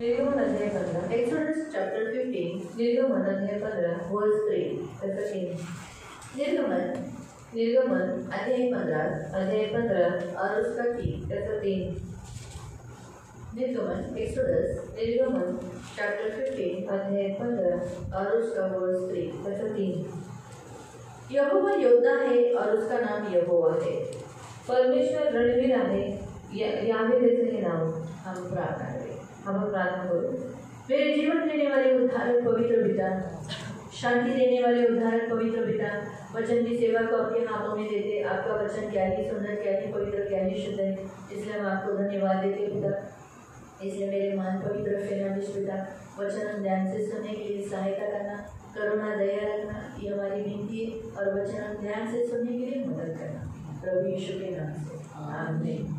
निर्गमन अध्याय 15 Exodus chapter 15 निर्गमन अध्याय 15 verse 3 त्याचा 3 निर्गमन अध्याय 15 और उसका 3 त्याचा 3 निर्गमन Exodus निर्गमन chapter 15 अध्याय 15 और उसका verse 3 त्याचा 3 यहोवा योद्धा है और उसका नाम यहोवा है। परमेश्वर रणवीर आहे यावे त्याचे हे नाव। हम प्रार्थना करें। आपण प्रार्थना करू। मेरे जीवन देने वाले उद्धारक पवित्र पिता, शांति देने वाले उद्धारक पवित्र पिता, वचन की सेवा को आपके हाथों में देते। आपका वचन क्या ही सुंदर, क्या ही पवित्र, क्या ही शुद्ध है, इसलिए हम आपको धन्यवाद देते पिता। इसलिए मेरे महान पवित्र फेनालिश पिता, वचन ध्यान से सुनने के लिए सहायता करना, करुणा दया रखना, ये हमारी विनती है। और वचन ध्यान से सुनने के लिए मदद करना, प्रभु यीशु के नाम से आमीन।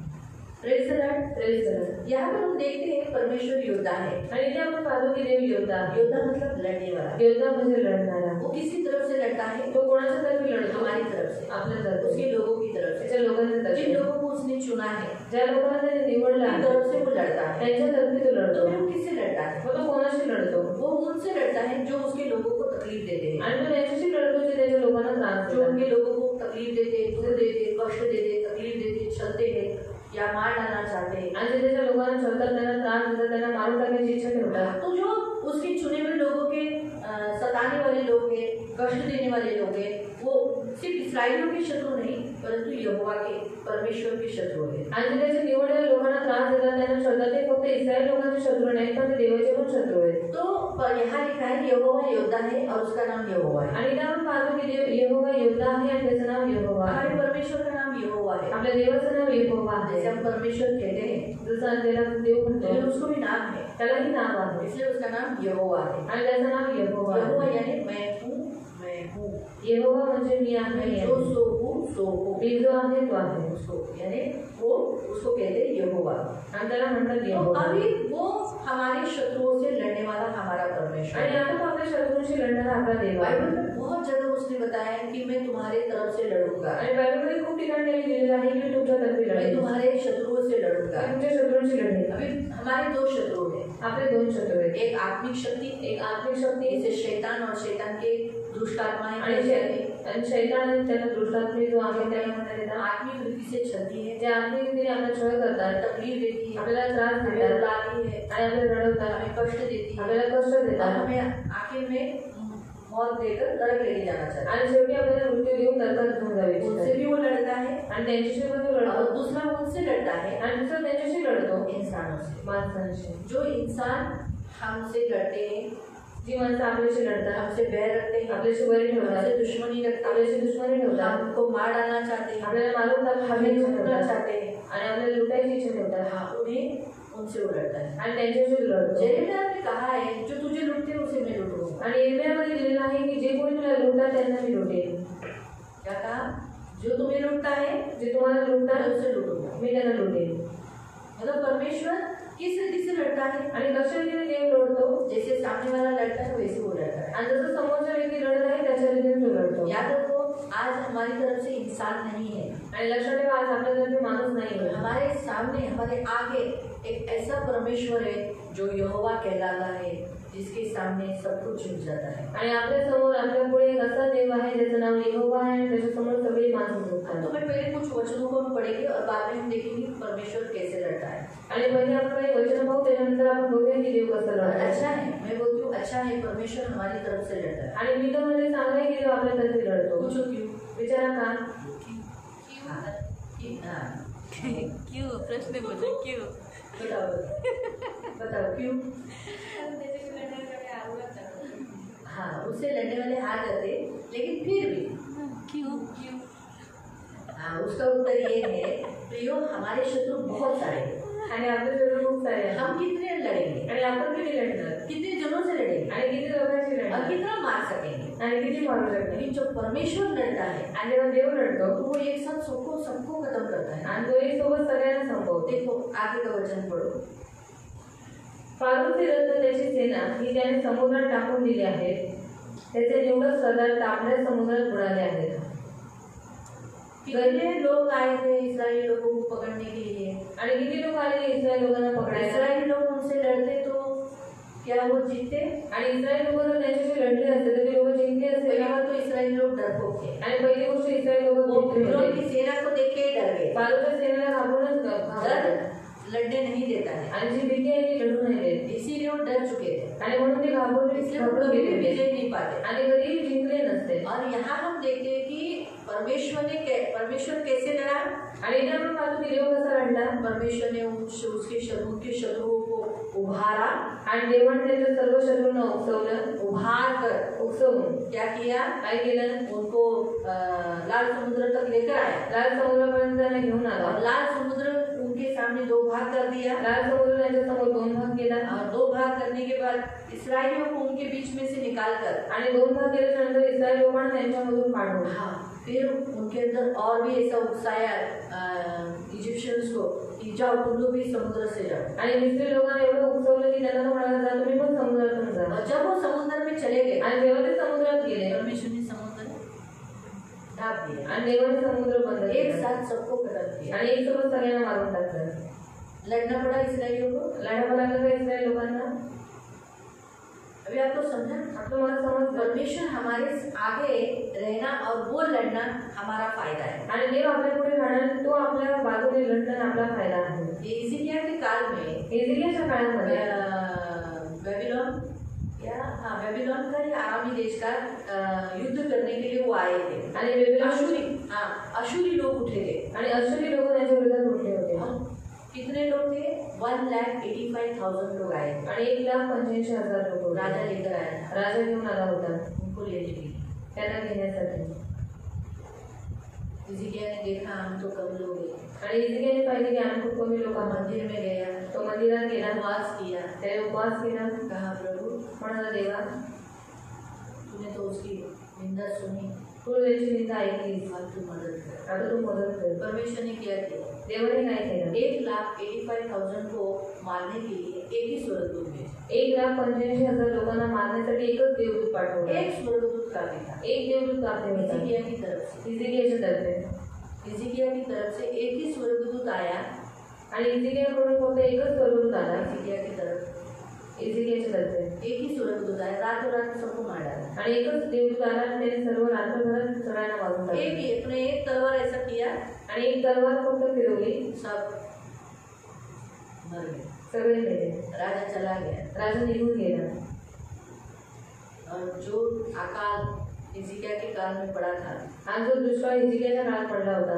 Praise the Lord. यहाँ पर हम देखते हैं परमेश्वर योद्धा है। आणि इथे आपण पाहतो की देव योद्धा आहे। योद्धा मतलब लड़ने वाला। योद्धा म्हणजे लढणारा। वो किसी तरफ से लड़ता है, तो कोणाच्या तर्फे लढतो? हमारी तरफ से, आपल्या तर्फे, उसके लोगों की तरफ से, त्याच्या लोकांच्या तर्फे, जिन लोगों को उसने चुना है, ज्या लोकांना त्याने निवडलं आहे, तरफ से वो लड़ता है। त्यांच्या तर्फे तो लढतो। तो वो किससे लड़ता है? मग तो कोणाशी लढतो? वो उनसे लड़ता है जो उसके लोगों को तकलीफ देते हैं, आणि तो त्यांच्याशी लढतो जे त्याच्या लोकांना त्रास जो देतात, उनके लोगों को तकलीफ देते, दुख देते, कष्ट देते, तकलीफ देते, छलते हैं या मार डालना चाहते हैं। आणि त्याच्या लोकांना छळतात, त्यांना त्रास देतात, त्यांना मारून टाकण्याची इच्छा ठेवतात। तो जो उसके चुने हुए लोगों के सताने वाले लोग हैं, कष्ट देने वाले लोग हैं, वो सिर्फ इस्राएलियों के शत्रु नहीं परंतु यहोवा के, परमेश्वर के शत्रु हैं। आणि त्याच्या निवडलेल्या लोकांना त्रास देतात, त्यांना छळतात, ते फक्त इस्रायल लोकांचे शत्रू नाहीत, पण ते देवाचे पण शत्रू आहेत। तो यहाँ लिखा है यहोवा योद्धा है और उसका नाम यहोवा है। आणि इथे आपण पाहतो की देव यहोवा योद्धा आहे आणि त्याचं नाव यहोवा आहे। हमारे परमेश्वर का नाम यहोवा है। आपल्या देवाचं नाव यहोवा आहे। जैसे हम परमेश्वर कहते हैं, जसं त्याला देव म्हणतो, लेकिन उसको भी नाम है, त्यालाही नाव आहे, इसलिए उसका नाम यहोवा है। आणि त्याचं नाव यहोवा यहोवा आहे। यानी मैं हूँ, मैं हूँ। यहोवा म्हणजे मी आहे, जो सो हूँ सो हूँ। मी जो आहे तो आहे, उसको यानी वो उसको कहते हैं यहोवा। आणि त्याला म्हणतात तो यहोवा। अभी वो हमारे शत्रुओं से लड़ने वाला हमारा परमेश्वर आणि है। आता तो आपल्या शत्रूंशी लढणारा आपला देव आहे। बाइबल में बहुत जगह उसने बताया है कि मैं तुम्हारे तरफ से लड़ूंगा, आणि बायबलमध्ये खूप ठिकाणी लिहिलेलं आहे की मी तुमच्या तर्फे मैं लढेन, तुम्हारे शत्रुओं से लड़ूंगा। मी तुमच्या शत्रूंशी लढेन। अभी हमारे दो शत्रु हैं, आपले दोन शत्रू आहेत, एक आत्मिक शक्ति, एक आत्मिक शक्ती जैसे शैतान और शैतान के दुष्ट आत्माएं, आणि शैतान आणि त्याला दुष्टात्मा जो आहे त्याला म्हणतात येतात, आत्मिक रीति से चलती है, जे आत्मिक रीतीने आपला छळ करतात, तकलीफ देती है, आपल्याला त्रास हमें देतात रुलाती है, आणि आपल्याला रडवतात, हमें कष्ट देती है, आपल्याला कष्ट और देतात हमें आखिर में मौत देकर नरक लेके जाना चाहता है। आणि शेवटी आपल्याला मृत्यू देऊन नरकात घेऊन जावे उनसे भी वो लड़ता है आणि त्यांच्याशी पण तो और लढतो दूसरा उनसे लड़ता है आणि दुसरा त्यांच्याशी लढतो इंसानों से। माणसांशी। जो इंसान हमसे लड़ते हैं, जी माणसं आपल्याशी लढतात, हमसे बैर रखते हैं, आपल्याशी वैर ठेवतात, हमसे दुश्मनी रखते हैं, आपल्याशी दुश्मनी ठेवतात, हमको मार डालना चाहते हैं, आपल्याला मारून हमें टाकण्याची इच्छा लूटना ठेवतात चाहते हैं, आणि आपल्याला लुटायची इच्छा ठेवतात, हाँ उन्हें उनसे वो लड़ता है। आणि त्यांच्याशी लढतो। जेरेमिया ने कहा है जो तुझे लूटते हैं उसे मैं लूटूंगा। आणि यिर्मयामध्ये लिहिलेलं आहे की जे कोणी तुला लुटतात त्यांना मी लुटेन। क्या कहा? जो तुम्हें लूटता है जे तुम्हाला मैं लुटतात उसे लूटूंगा। मी त्यांना लुटेन। मतलब परमेश्वर किस रीति से लड़ता है? आणि कशा रीतीने देव लढतो? जैसे सामने वाला लड़ता है वैसे वो लड़ता है। आणि जसं समोरचा व्यक्ती लढत आहे त्याच्या रीतीने तो लढतो। याद रखो आज हमारी तरफ से इंसान नहीं है, आणि लक्षात ठेवा आज आपल्यातर्फे माणूस नाही आहे, हमारे सामने हमारे आगे एक ऐसा परमेश्वर है जो यहोवा कहलाता है, जिसके सामने सब कुछ झुक जाता है। आणि आपल्या समोर आपल्या पुढे एक असा देव आहे ज्याचं नाव यहोवा आहे आणि त्याच्या समोर सगळी माणसं झुकतात। तो मैं पहले कुछ वचनों को हम पढ़ेंगे और बाद में हम देखेंगे परमेश्वर कैसे लड़ता है। आणि पहिले आपण काही वचन पाहू, त्यानंतर आपण बघूया की देव कसा लढतो। अच्छा है, मैं बोलती हूँ अच्छा है, परमेश्वर हमारी तरफ से लड़ता है। आणि मी तर म्हणजे चांगलं आहे की देव आपल्यातर्फे लढतो। पूछो क्यों? विचारा का? क्यों? प्रश्न बोलो क्यों? बताओ क्यों? हाँ उससे लड़ने वाले हार जाते, लेकिन फिर भी क्यों? हाँ उसका उत्तर ये है प्रियो हमारे शत्रु बहुत सारे हैं, आणि आपले शत्रू खूप सारे आहेत, हम कितने लड़ेंगे, आणि आपण किती लढणार, कितने जनों से लड़ेंगे आणि किती लोकांशी और लढणार, कितना मार सकेंगे। आणि किती मारू शकणार। लेकिन जो परमेश्वर लड़ता है आणि जेव्हा देव लढतो तो वो एक साथ सबको सबको खत्म करता है। आणि तो एक सोबत सगळ्यांना संपवतो। देखो आगे का वचन पढ़ो। फारूची रथ त्याची सेना ही त्याने समुद्रात टाकून दिली आहे, त्याचे निवडक सरदार तापड्या समुद्रात बुडाले आहेत। कितने लोग आए थे इस्राएली लोगों को पकड़ने के लिए, आणि किती लोक आले इस्रायल लोकांना पकडायला। इस्राएली लोग उनसे लड़ते तो क्या वो जीते? आणि इस्रायल लोक जर त्यांच्याशी लढले असते तर ते लोक जिंकले असते पहली का? बात तो इस्राएली लोग डरपोक थे। आणि पहिली गोष्ट इस्रायल लोक वो जिंकले फिरौन होते. की सेना को देख के डर गए। फारोच्या सेनेला घाबरूनच डर लड़ने नहीं देता है, आणि जी भीती आहे ती लढू नाही देत. इसीलिए वो डर चुके थे, आणि म्हणून ते इसलिए वो घाबरून कभी भी गेले विजय नहीं पाते। आणि कधीही जिंकले नसते. और यहाँ हम देखते हैं कि परमेश्वर कैसे लड़ा। आणि इथे आपण पाहतो की देव कसा लढला. परमेश्वर ने उनके शत्रुओं को उभारा, आणि देवाने त्याच्या सर्व शत्रूंना उकसवलं. उभार कर उकसवून क्या किया? काय केलं? उनको लाल समुद्र तक लेकर आया, लाल समुद्रापर्यंत त्याने घेऊन आला. और लाल समुद्र उनके सामने दो भाग कर दिया। लाल समुद्र त्यांच्या समोर दोन भाग केला. और दो भाग करने के बाद इस्राएलियों को उनके बीच में से निकाल कर, आणि दोन भाग केल्यानंतर इस्रायल लोकांना त्यांच्यामधून काढून फिर उनके अंदर और भी ऐसा उत्साह इजिप्शियंस को कि जाओ तुम लोग भी समुद्र से जाओ। आणि मिस्री लोकांना एवढं उकसवलं की त्यांना तो म्हणाला जा तुम्ही पण समुद्रातून जा. और जब वो समुद्र में चले गए, आणि जेव्हा ते समुद्रात गेले परमेश्वर ने समुद्र ढाप दिया, आणि देवाने समुद्र बंद एक केला साथ सबको खत्म किया। आणि एक सोबत सगळ्यांना मारून टाकलं. लड़ना पड़ा इसराइलियों को। लढावं लागलं का इस्रायल लोकांना? अभी आपको समझा? आपलं मला समजलं. परमेश्वर हमारे आगे रहना और वो लड़ना हमारा फायदा है। आणि देव आपल्या पुढे राहणार, तो आपल्या बाजूने लढणं आपला फायदा आहे. ये हिजकिय्याह के काल में हिजकिय्याच्या काळामध्ये बेबीलोन बेबीलोन का या आरामी देश का युद्ध करने के लिए वो आए थे। आणि बेबीलोन अशूरी लोग उठे थे, आणि अश्शूरी लोक त्यांच्या विरोधात उठले होते. कितने लोग थे? 1,85,000 लोग आए थे। आणि 1,85,000 लोक होते. राजा लेकर आया था, राजा घेऊन आला होता उनको लेने के लिए। त्यांना घेण्यासाठी. हिजकिय्याह ने देखा हम तो कम लोग हैं, आणि हिजकिय्याने पाहिले की आम्ही खूप कमी लोक आहोत. मंदिर में गया, तो मंदिरात गेला, उपवास किया, त्याने उपवास केला. कहा प्रभु म्हणाला देवा तूने तो उसकी निंदा सुनी, तू त्याची निंदा ऐकलीस, अब तू मदद कर। आता तू मदत कर. परमेश्वर ने क्या किया? देवाने काय केलं? 1,85,000 को मारने के लिए एक ही स्वर्गदूत भेजा। 1,85,000 लोकांना मारण्यासाठी एकच देवदूत पाठवला. एक स्वर्गदूत काफी था, एक देवदूत काफी होता. हिजकिय्याह की तरफ से। हिजकिय्याच्या तर्फे. हिजकिय्याह की तरफ से एक ही स्वर्गदूत आया, आणि हिजकिय्याकडून फक्त एकच स्वर्गदूत आला. हिजकिय्याह की तरफ हिजकिय्याच्या तर्फे एक ही स्वर्गदूत आया, रातों रात सबको मार डाला। आणि एकच देवदूत आला आणि त्याने सर्व रात्रभरात सगळ्यांना मारून टाकलं. एक तलवार ऐसा किया, आणि एक तलवार फक्त फिरवली, सब मर गए, सगळे मेले. राजा चला गया। राजा निघून गेला. और जो अकाल हिजकिय्याह के काल में पड़ा था, आणि जो दुष्काळ हिजकिय्याच्या काळात पडला होता,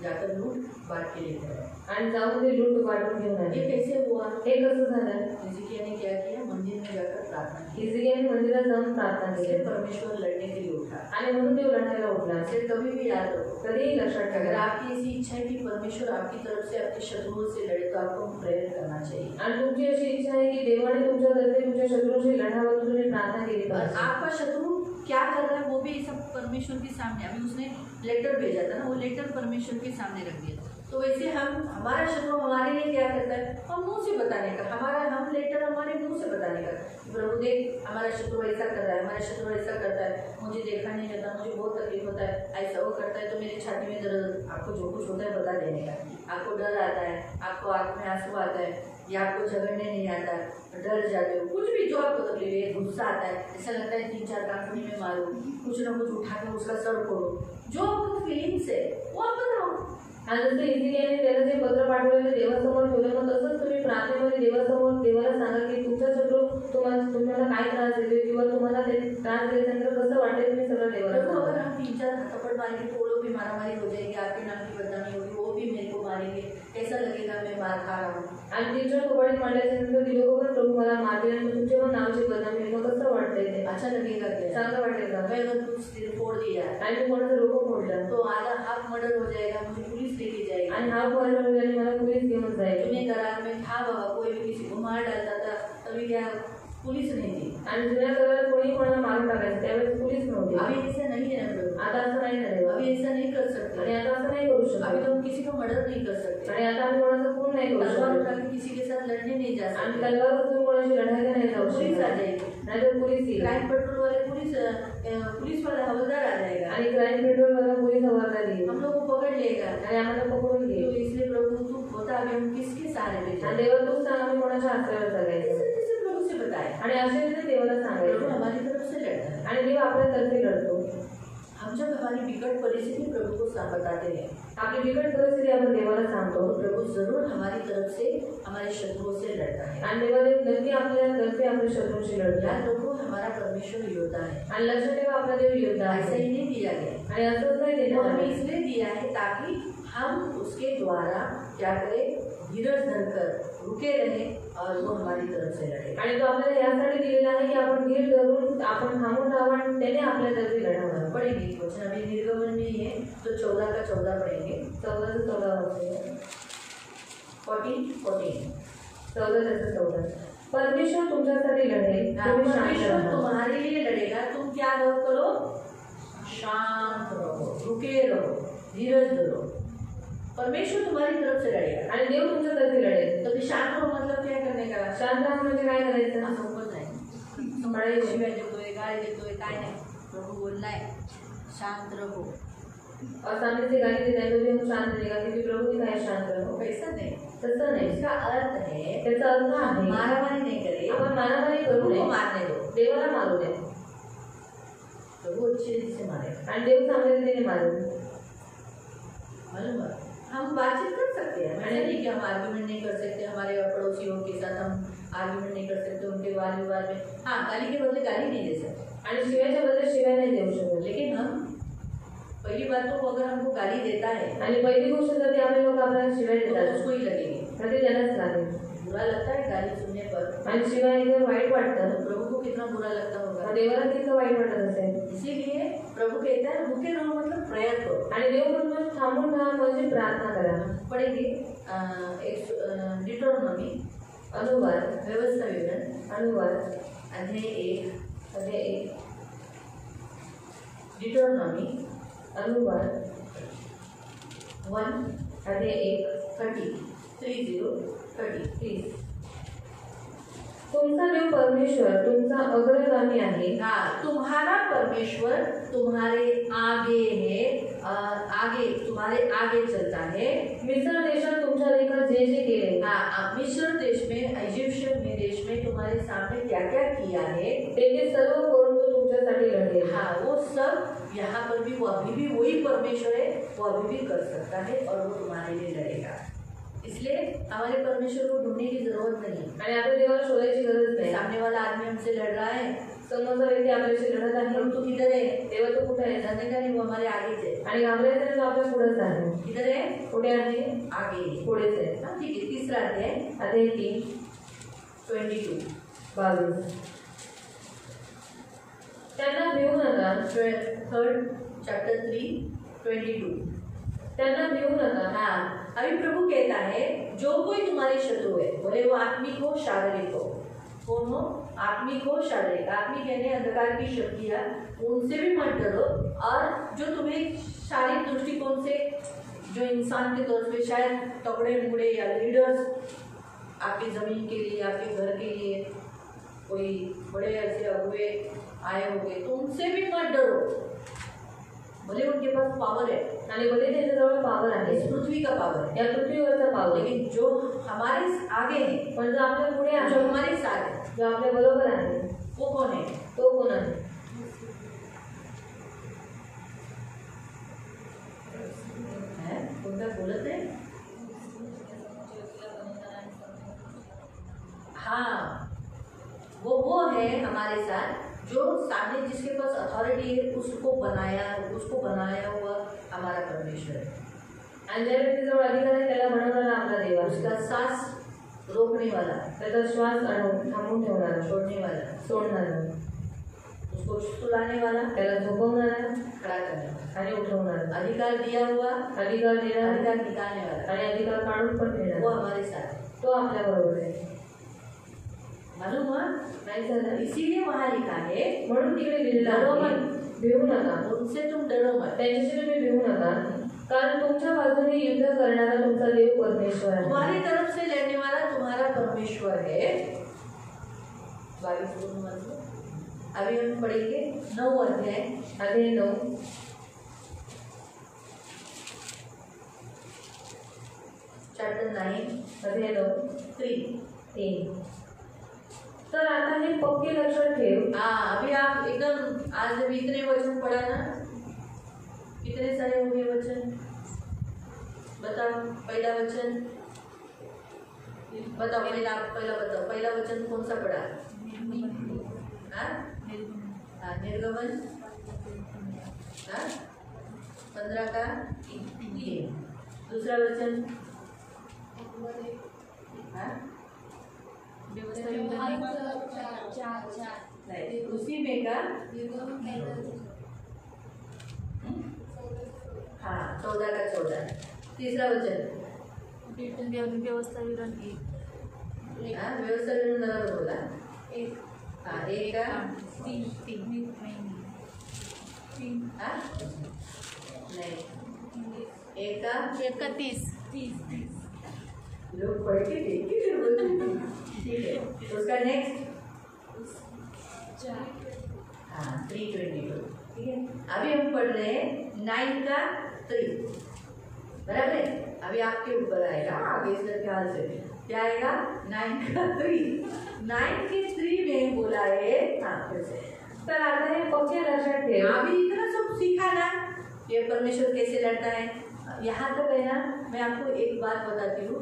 जाकर लूट बांट के लेकर आए। आणि जाऊन ते लूट वाटून घेऊन ये आले. कैसे हुआ? हे कसं झालं? हिजकिय्याह ने क्या किया? मंदिर में जाकर प्रार्थना की, हिजकिय्याने मंदिरात जाऊन प्रार्थना इसलिए केली परमेश्वर लड़ने के लिए उठा। आणि म्हणून देव लढायला उठला. इसे कभी भी याद रखो, कधीही लक्षात अगर ठेवा. आपकी ऐसी इच्छा है कि परमेश्वर आपकी तरफ से आपके शत्रुओं से लड़े तो आपको प्रेयर करना चाहिए। आणि तुमची अशी इच्छा आहे की देवाने तुमच्या तर्फे तुमच्या शत्रूंशी लढावं, तर तुम्ही प्रार्थना केली और पाहिजे. आपका शत्रु क्या कर रहा है वो भी सब परमेश्वर के सामने, अभी उसने लेटर भेजा था ना, वो लेटर परमेश्वर के सामने रख दिया। तो वैसे हमारा शत्रु हमारे लिए क्या करता है? हम मुंह से बताने का, हम लेटर हमारे मुंह से बताने का, प्रभु देख हमारा शत्रु ऐसा कर रहा है, हमारा शत्रु ऐसा करता है, मुझे देखा नहीं जाता, मुझे बहुत तकलीफ होता है, ऐसा वो करता है तो मेरी छाती में दर्द, आपको जो कुछ होता है बता देने का। आपको डर आता है, आपको आँख में आंसू आता है, या आपको झगड़ने नहीं आता, डर जाते हो, कुछ भी जो आपको तकलीफ है, गुस्सा आता है, ऐसा लगता है 3-4 कांखड़ी में मारो, कुछ ना कुछ उठा के उसका सर फोड़ो, जो आपको फीलिंग्स है वो आप बताओ। आणि जसं हिजकिय्याने त्याला जे पत्र पाठवलं ते देवासमोर ठेवलं, मग तसंच तुम्ही प्रार्थनेमध्ये देवासमोर देवाला सांगा की तुमचा शत्रू तुम्हाला काय त्रास देते किंवा तुम्हाला ते त्रास दिल्यानंतर कसं वाटेल, तुम्ही सगळं देवाला देखो अगर सांगा. हम 3-4 थप्पड़ मारेंगे तो वो लोग भी मारामारी हो जाएगी, आपके नाम की बदनामी होगी, वो भी मेरे को मारेंगे, कैसा लगेगा मैं मार खा रहा हूँ। आणि तीन कोबाडीत मारल्याच्या नंतर ती लोक पण प्रभू मला मारतील आणि तुमच्या पण नावाची बदनामी होईल, मग कसं वाटतंय ते? अच्छा लगेगा क्या? चांगलं वाटेल का? मैं अगर कुछ सिर फोड़ दिया आणि तू कोणाचं डोकं फोडलं तो आधा हाफ मर्डर हो जाएगा, मुझे पुलिस लेके जाएगी। आणि हा मर्डर झाल्याने मला पोलीस घेऊन जाईल. जुने दरार में था बाबा, कोई भी किसी को मार डालता था, तभी क्या पुलिस नहीं थी। आणि जुन्या काळात कोणी कोणाला मारून टाकायचं, त्यावेळेस पोलीस नव्हते. अभी ऐसा नहीं है ना प्रभु, आता असं नाही ना देवा. अभी ऐसा नहीं कर आणि सकते, आता असं नाही करू अभी शकत. तो हम किसी को मर्डर नहीं कर सकते, आणि आता आम्ही कोणाचं खून नाही करू तलवार उठा शकत. के किसी के साथ लड़ने नहीं जा आणि सकते, तलवार उचलून कोणाशी लढायला नाही जाऊ पुलिस आ शकत. जाएगी, नाहीतर पोलीस येईल. क्राइम पेट्रोल वाले पुलिस वाला हवलदार आ जाएगा, आणि क्राईम पेट्रोल वाला पोलीस हवालदार येईल हम लोग को पकड़ लेगा। आणि आम्हाला पकडून तो घेईल. इसलिए प्रभु तू बता, अभी हम किसके सहारे पे आणि जाएं? देवा तूच सांग आम्ही कोणाच्या हातावर जगायचं. जैसे प्रभु से बताया, आणि अशा रीती देवाला प्रभु सांगायचं हमारी तरफ से लड़ता है। आणि देव आपल्यातर्फे लढतो। हम जब हमारी विकट परिस्थिति प्रभु को बताते हैं आपली बिकट परिस्थिती आपण देवाला सांगतो तो प्रभु जरूर हमारी तरफ से हमारे शत्रुओं से लड़ता है। आणि देवादेव नक्की आपल्यातर्फे आपल्या शत्रूंशी लढतो याद रखो हमारा परमेश्वर योद्धा है। आणि लक्षात ठेवा आपला देव योद्धा ऐसा आहे ही नहीं दिया गया आणि असंच नाही वो देणार हमें आहे। इसलिए दिया है ताकि हम उसके द्वारा क्या करें, धीरज धरकर रुके रहे और वो हमारी तरफ से लड़े। आणि तो आपल्याला यासाठी दिलेला आहे की आपण धीर धरून आपण थांबून राहावं आणि त्याने आपल्यातर्फे लढावं। पढ़ेंगे वचन अभी निर्गमन में ही है तो 14 का 14 पढ़ेंगे। 14 से 14 होते 14 14 से 14 परमेश्वर तुमच्यासाठी लढेल, तुम्ही शांत परमेश्वर राहा। तुम्हारे लिए लड़ेगा, तुम क्या करो, शांत रहो, रुके रहो, धीरज धरो। परमेश्वर तुम्हारी तरफ से लड़ेगा आणि देव तुमच्यातर्फे लढेल। तो शांत रहो मतलब क्या करने का, शांत राहा म्हणजे काय करायचं? असं होत नाही। तुम्हाला शिव्या देतोय, गाळी देतोय, काय नाही, प्रभू बोललाय शांत रहो। और सामने से गाली देता है तो भी हम शांत रहेगा क्योंकि प्रभु ने कहा शांत रहो। कैसा नहीं, तसं नाही, इसका अर्थ है त्याचा अर्थ आहे मारामारी नहीं करे, आपण मारामारी करू प्रभु नये, को मारने दो, देवाला मारू नये प्रभु अच्छी रीति से मारेगा। आणि देव चांगल्या रीतीने मारू। मालूम है हम बातचीत कर सकते हैं, ऐसा नहीं कि हम आर्ग्यूमेंट नहीं कर सकते, हमारे पड़ोसियों के साथ हम आर्ग्यूमेंट नहीं कर सकते, उनके वाद विवाद में हाँ गाली के बदले गाली नहीं दे सकते, आणि शिव्याच्या बदले शिव्या नाही देऊ शकत। लेकिन हम पहली बात तो अगर हमको गाली देता है आणि पहिली गोष्ट जर ते आपले लोक आपल्याला शिव्या तो देतात उसको ही लगेगी, तर ते त्यांनाच लागेल। बुरा लगता है गाली सुनने पर, आणि शिवाय एकदम वाईट वाटतं, तो प्रभु को कितना बुरा लगता होगा। मग देवाला किती वाईट वाटत असेल। इसीलिए प्रभु कहता है रुके रहो मतलब प्रयत्न करो। आणि देव म्हणतो थांबून राहा म्हणजे प्रार्थना करा। पढ़ेंगे एक डिटोनॉमी अनुवाद व्यवस्था विवरण अनुवाद अध्याय 1 डिटोनॉमी अनुवाद 1 अध्याय 30 तुमचा देव परमेश्वर तुमचा अग्रगामी आहे। हाँ, तुम्हारा परमेश्वर तुम्हारे आगे है, आगे तुम्हारे आगे चलता है। मिस्र देशात तुमच्या लेखा जे जे केले हाँ, मिस्र देश में, इजिप्शियन देश में तुम्हारे सामने क्या क्या किया है, ते सर्व करून तो तुमच्यासाठी लढेल। हाँ वो सब यहाँ पर भी वो अभी भी वही परमेश्वर है, वो अभी भी कर सकता है और वो तुम्हारे लिए लड़ेगा। इसलिए हमारे परमेश्वर को ढूंढने की जरूरत नहीं, आणि आता देवाला शोधायची गरज नाही। सामने वाला आदमी हमसे लड़ रहा है, समोरचा व्यक्ती आपल्याशी लढत आहे, हम तो किधर है, देवा तो कुठे आहे? डरने का नहीं, वो हमारे आगे से, आणि घाबरायचं तो आपल्या पुढेच आहे। किधर है, कुठे आहे? आगे, पुढेच आहे। हाँ ठीक है। तीसरा अध्याय अध्याय 3 22 त्यांना भिवू नका। थर्ड चैप्टर 3:22 त्यांना भिवू नका। हाँ, अभी प्रभु कहता है जो कोई तुम्हारे शत्रु है, बोले वो आत्मिक हो शारीरिक हो, कौन हो, आत्मिक हो शारीरिक, आत्मिक यानी अंधकार की शक्तियाँ, उनसे भी मत डरो। और जो तुम्हें शारीरिक दृष्टिकोण से, जो इंसान के तौर पे शायद तगड़े मुड़े या लीडर्स आपकी जमीन के लिए, आपके घर के लिए कोई बड़े ऐसे अगुए आए होंगे, तो उनसे भी मत डरो, बोले उनके पास पावर है, आणि बोले त्याच्याजवळ पावर आहे, इस पृथ्वी का पावर है, या पृथ्वीवरचा पावर। लेकिन जो हमारे आगे है, पण जो आपल्या पुढे जो आहे, हमारे साथ है, जो आपल्या बरोबर आहे, वो कौन है, तो कोण आहे? उनका बोलत है। हाँ, वो है हमारे साथ, जो सामने जिसके पास अथॉरिटी है, उसको बनाया हुआ हमारा परमेश्वर है। आणि ज्या व्यक्तीजवळ अधिकार आहे त्याला बनवणारा आपला देव आहे। उसका सांस रोकने वाला, त्याचा श्वास थांबवून ठेवणारा, छोड़ने वाला, सोडणारा, उसको सुलाने वाला, त्याला झोपवणारा खड़ा करने वाला, आणि उठवणारा, अधिकार दिया हुआ, अधिकार देणारा अधिकार निकालने वाला, आणि अधिकार काढून पण वो देणारा, हमारे साथ है। तो आपल्या बरोबर आहे। मालूम हुआ? नाही झालं? इसीलिए वहाँ लिखा है म्हणून तिकडे लिहिलेलं डरो आहे, मत, भिवू नका, उनसे तुम डरो मत, त्यांच्याशी तुम्ही भिवू नका, कारण तुमच्या बाजूने युद्ध करणारा तुमचा देव परमेश्वर आहे। तुम्हारी तरफ से लड़ने वाला तुम्हारा परमेश्वर है। 22 अभी हम पढ़ेंगे 9 अध्याय अध्याय 9 चैप्टर 9 अध्याय 9 3 3 तर आता हे पक्के लक्षात ठेव. हाँ, अभी आप एकदम आज जब इतने वचन पढ़ा ना, कितने सारे होंगे वचन बताओ. पहला वचन बताओ, पहला बताओ, पहला वचन कौन सा पढ़ा? हाँ, निर्गमन. हाँ, 15 का ये. दूसरा वचन हाँ, नहीं, उसी में का हाँ 14 का 14. तीसरा वचन व्यवस्था विवरण हाँ, व्यवस्था विवरण बराबर बोला. हाँ, एक का हाँ नहीं, एक का 31 लोग पढ़ के देख के बोलते हैं. ठीक है, तो उसका नेक्स्ट हाँ 3:22. ठीक है, अभी हम पढ़ रहे हैं 9 का 3. बराबर है. अभी आपके ऊपर आएगा आगे इसका ख्याल से क्या आएगा. 9 का 3. 9 के 3 में बोला है. हाँ फिर से तर आता है पक्के लक्षात ठेव. अभी इतना सब सीखा ना ये परमेश्वर कैसे लड़ता है. यहाँ तक है ना. मैं आपको एक बात बताती हूँ.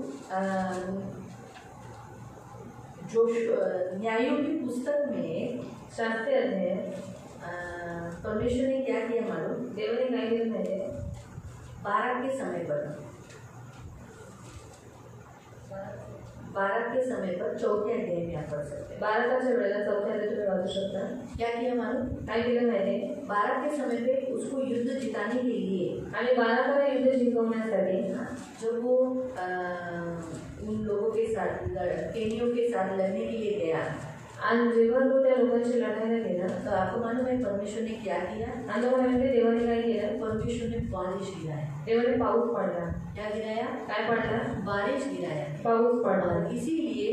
जो न्यायों की पुस्तक में शास्त्री अध्याय परमेश्वर ने क्या किया मालूम. देवाने काय केलं माहिती आहे. बारात के समय पर चौथे अध्याय में आप पढ़ सकते हैं. बाराताच्या वेळेला चौथ्या अध्याय तुम्ही वाचू शकता. क्या किया मालूम. काय केलं माहिती आहे. बारात के समय पे उसको युद्ध जिताने के लिए आणि बाराताला युद्ध जिंकवण्यासाठी जब वो उन लोगों के साथ केनियों के साथ लड़ने के लिए गया आणि जेव्हा तो त्या लोकांशी लढायला गेला तो आपको मालूम है परमेश्वर ने क्या किया. आणि तुम्हाला माहिती आहे देवाने काय केलं. परमेश्वर ने बारिश गिराया. देवाने पाऊस पडला. क्या गिराया. काय पडला. बारिश गिराया. पाऊस पडला. और इसीलिए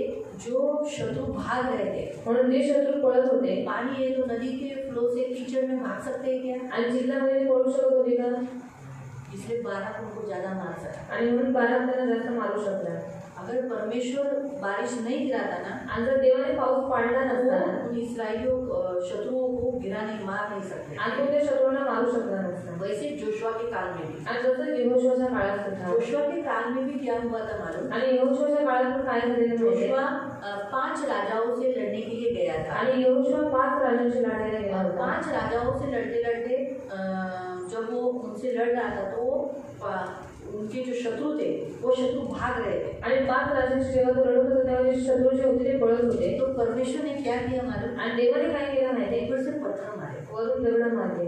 जो शत्रु भाग रहे थे म्हणून जे शत्रू पळत होते. पानी है तो नदी के फ्लो से कीचड़ में भाग सकते हैं क्या. आणि जिल्ह्यामध्ये पळू शकत होते का. इसलिए बारात उनको ज्यादा मार सका. आणि म्हणून बारात त्यांना जास्त मारू शकला. अगर परमेश्वर बारिश नहीं गिराता ना आणि जर देवाने पाऊस पाडला नसता उन इस्राएलियों शत्रुओं को गिराने मार नहीं सकते. आणि तो त्या शत्रूंना मारू शकला नसता. वैसे जोशुआ के काल में भी. आणि जसं यहोशुआच्या काळात सुद्धा. जोशुआ के काल में भी क्या हुआ था मालूम. आणि यहोशुआच्या काळात पण काय झालेलं माहिती जोशुआ आहे. 5 राजाओं से लड़ने के लिए गया था. आणि यहोशुआ 5 राजांशी लढायला गेला होता. 5 राजाओं से लड़ते लड़ते जब वो उनसे लड़ रहा था तो उनके जो शत्रु थे वो शत्रु भाग रहे थे. आणि 5 राजांशी जेव्हा तो लढत होता तेव्हा जे शत्रू जे होते ते पळत होते. तो परमेश्वर ने क्या किया मालूम. आणि देवाने काय केलं माहिती आहे. ऊपर से पत्थर मारे. वरून दगड मारले.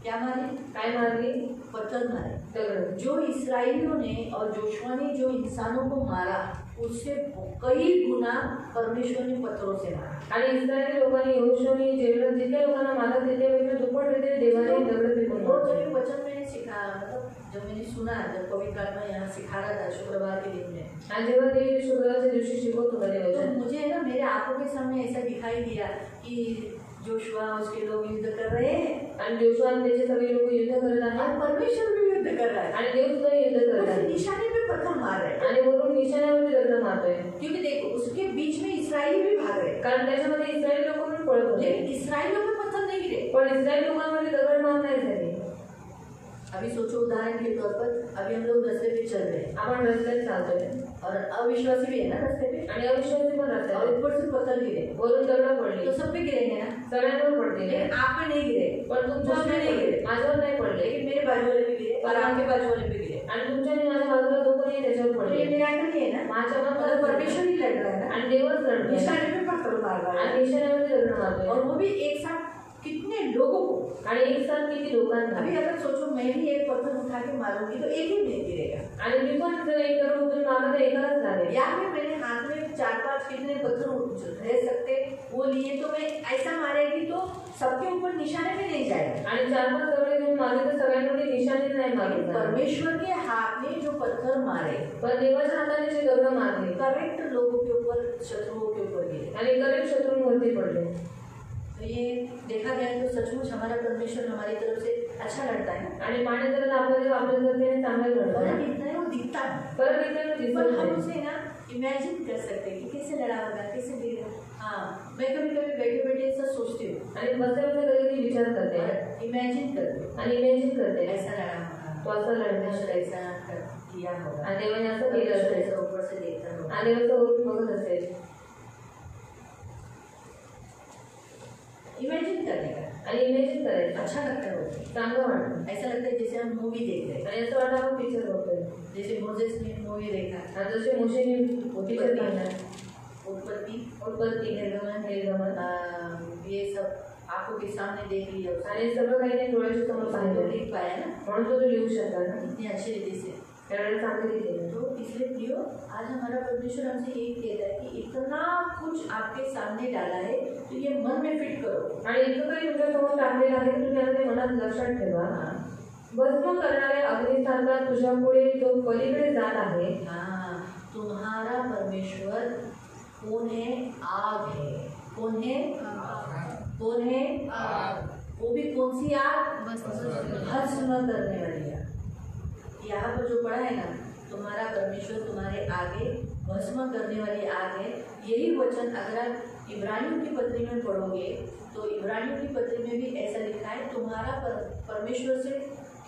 क्या मारे. काय मारले. पत्थर मारे. दगड. जो इस्राएलियों ने और जोशुआ ने जो इंसानों को मारा उससे कई गुना परमेश्वर ने पत्थरों से मारा. आणि इस्रायली लोकांनी यहोशुआने जेवढं जितक्या लोकांना मारलं त्याच्यापेक्षा दुप्पट रीते देवाने दगड फेकून वो मारले. जो वचन मैंने सीखा मतलब जब मैंने सुना जब पवित्र आत्मा यहाँ सिखा रहा था शुक्रवार के दिन में. आणि जेव्हा ते शुक्रवारच्या दिवशी शिकवत होता ते तो वचन मुझे ना मेरे आंखों के सामने ऐसा दिखाई दिया कि जोशुआ उसके लोग युद्ध कर रहे हैं आणि जोशुआ आणि त्याचे सगळे लोक युद्ध करत आहेत. और परमेश्वर भी युद्ध कर रहा है. आणि देव सुद्धा युद्ध करत उस आहे. निशाने पे पत्थर मार रहे हैं. आणि वरून निशाण्यावरती दगड मारतोय. क्योंकि देखो उसके बीच में इस्राएली भी भाग रहे हैं. कारण त्याच्यामध्ये इस्रायली लोक पण पळत होते. लेकिन इस्राएलियों पे पत्थर नहीं गिरे. पण इस्रायली लोकांमध्ये दगड मार नाही झाले. अभी सोचो उदाहरण के तौर पर अभी हम लोग रास्ते पे चल रहे हैं आपण रस्त्यात चालतोय और अविश्वासी भी है ना रास्ते पे आणि अविश्वासी पण और रस्त्यात ऊपर से पत्थर गिरे वरून दगड पडले. तो सब पे गिरेंगे ना. सगळ्यांवर पडते. लेकिन आप पे नहीं गिरे. पण तुमच्यावर नाही पडले. माझ्यावर नाही पडले. लेकिन मेरे बाजू वाले पे गिरे और आपके बाजू वाले पे गिरे. आणि तुमच्या आणि माझ्या बाजूला जो कोणी आहे त्याच्यावर तो पडले. ये मिराकल ही है ना. माझ्या मतलब परमेश्वर ही लड़ रहा है ना. आणि देवच लढतोय. निशाने पे पत्थर मार रहा है आणि निशाण्यावरती दगड मारतोय. और वो भी एक साथ कितने लोगों को. आणि एक साथ किती लोकांना. अभी अगर सोचो मैं भी एक पत्थर उठा के मारूंगी तो एक ही में गिरेगा. आणि मी पण जर एक दगड उचलून मारला तर एकालाच लागेल. या फिर मेरे हाथ में 4-5 कितने पत्थर रह सकते वो लिए तो मैं ऐसा मारेगी तो सबके ऊपर निशाने पे नहीं जाएगा. आणि 4-5 दगड घेऊन मारले तर सगळ्यांमध्ये निशाणे नाही मारले. परमेश्वर के हाथ में जो पत्थर मारे पण देवाच्या हाताने जे दगड मारले करेक्ट लोगों के ऊपर शत्रुओं के ऊपर गिरे. आणि करेक्ट शत्रूंवरती पडले. तो ये देखा गया तो सचमुच हमारा परमेश्वर हमारी तरफ से अच्छा लड़ता है. आणि पाण्यात आपल्या देव आपल्या करते चांगलं लढतो. फर्क इतना है वो दिखता है. फरक इतना पर दिसत हम नाही. उसे ना इमेजिन कर सकते हैं कि कैसे लड़ा होगा कैसे गिरेगा. हाँ मैं कभी कभी आणि बसल्या बसल्या कधी कधी विचार करते इमेजिन करते आणि इमेजिन करते ऐसा लड़ा होगा, तो असं लढण्यात परमेश्वर ऐसा किया होगा, आणि देवाने असं केलं परमेश्वर असेल ऐसा ऊपर से देखता होगा. आणि असं वरून बघत असेल. इमेजिन करने का आणि इमेजिन करायचं अच्छा लगता है वो. चांगलं वाटतं ऐसा लगता है जैसे हम मूवी देख रहे हैं, आणि असं वाटतं आपण पिक्चर बघतोय. जैसे मोजेस ने मूवी देखा, आणि जसे मोशेने पिक्चर पाहिला उत्पत्ति निर्गमन ये सब आंखों के सामने देख लिया उसने. आणि सगळं काही नाही डोळ्याच्या समोर तो पाहिलं लिख पाया ना म्हणून तो लिहू शकता ना इतनी अच्छी रीति से. त्यावेळेला चांगली रीतीने. तो इसलिए प्रियो आज हमारा परमेश्वर हमसे यही कहता है कि इतना कुछ आपके सामने डाला है तो ये मन में फिट करो. आणि इतकं काही तुमच्या समोर टाकलेलं आहे की तुम्ही आता ते मनात लक्षात ठेवा. भस्म करणाऱ्या अग्निसारखा तुझ्या पुढे जो पलीकडे जात आहे. हाँ, तुम्हारा परमेश्वर कौन है? आग है. कौन है? कौन है? वो भी कौन सी आग? भस्म करने वाली आग. यहाँ पर जो पढ़ा है ना, तुम्हारा परमेश्वर तुम्हारे आगे भस्म करने वाली आग है. यही वचन अगर आप इब्रानियों की पत्री में पढ़ोगे तो इब्रानियों की पत्री में भी ऐसा लिखा है, तुम्हारा परमेश्वर से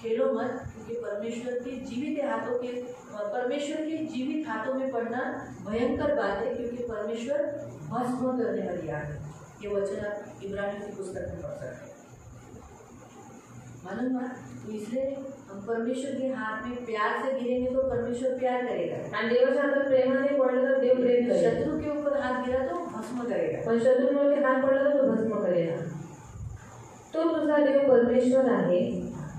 खेलो मत, क्योंकि परमेश्वर के जीवित हाथों में पड़ना भयंकर बात है, क्योंकि परमेश्वर भस्म करने वाली आग है. ये वचन आप इब्रानियों की पुस्तक में पढ़ सकते हैं. मालूम बात. तो इसलिए हम परमेश्वर के हाथ में प्यार से गिरेंगे तो परमेश्वर प्यार करेगा. आणि देवाच्या हातात प्रेमाने पडलं तर देव प्रेम करेल. शत्रु के ऊपर हाथ गिरा तो भस्म करेगा. पण शत्रूंवरती हात पडला तर तो भस्म करेल. तो तुझा देव परमेश्वर आहे.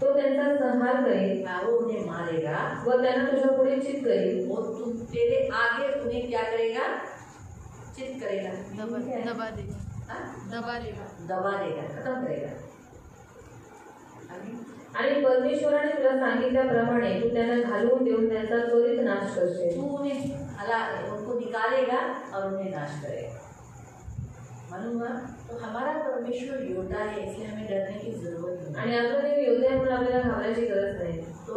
तो त्यांचा संहार करेल. वो उन्हें मारेगा व त्यांना तुझ्या पुढे चित करेल. वो तुम तेरे आगे उन्हें क्या करेगा? चित करेगा. दबा देगा. हाँ? दबा देगा. दबा देगा, खत्म करेगा. आणि परमेश्वराने तुला सांगितल्याप्रमाणे तू त्यांना घालवून देऊन त्यांचा त्वरित नाश करशील. तू उन्हें उनको निकालेगा और उन्हें नाश करेगा. मालूम हुआ. तो हमारा परमेश्वर योद्धा है, इसलिए हमें डरने की जरूरत नहीं. आणि आपला देव योद्धा आहे म्हणून आपल्याला घाबरायची गरज नाही. तो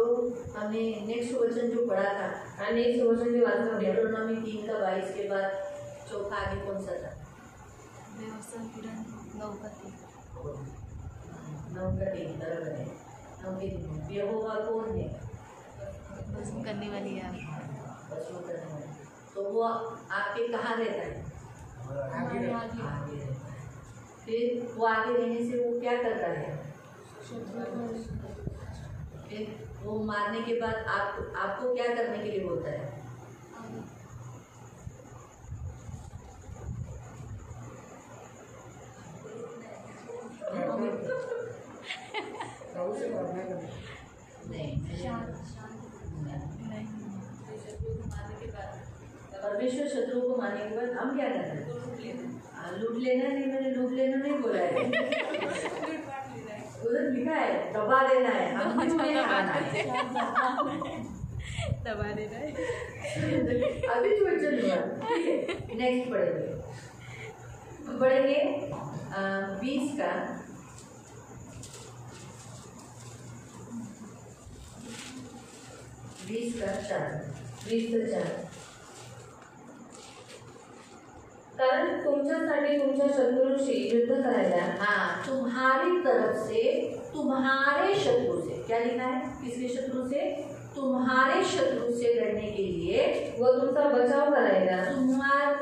हमने नेक्स्ट वचन जो पढ़ा था, आणि एक वचन जे वाचलं deuteronomy 3:22 के बाद चौथा आगे कौन सा था? व्यवस्था किरण 9:3. 9:3 बराबर है. 9:3 यहोवा कौन है? भस्म करने वाली आग. भस्म करने वाला. तो वो आपके कहाँ रहता है? आगे रहता है. फिर वो आगे रहने से वो क्या करता है? फिर वो मारने के बाद आपको क्या करने के लिए बोलता है? परमेश्वर शत्रुओं को मारने के बाद हम क्या करते हैं? लूट लेना. नहीं, मैंने लूट लेना नहीं बोला है. उधर लिखा है दबा देना है. हम उन्हें खाना है. दबा देना है. अभी जो वचन हुआ. नेक्स्ट पढ़ेंगे 20 का 20:4. कारण तुमच्यासाठी तुमच्या शत्रूशी युद्ध करायला. हाँ, तुम्हारी तरफ से तुम्हारे शत्रु से. क्या लिखा है? किसके शत्रु से? तुम्हारे शत्रु से लड़ने के लिए. व तुमचा बचाव करायला.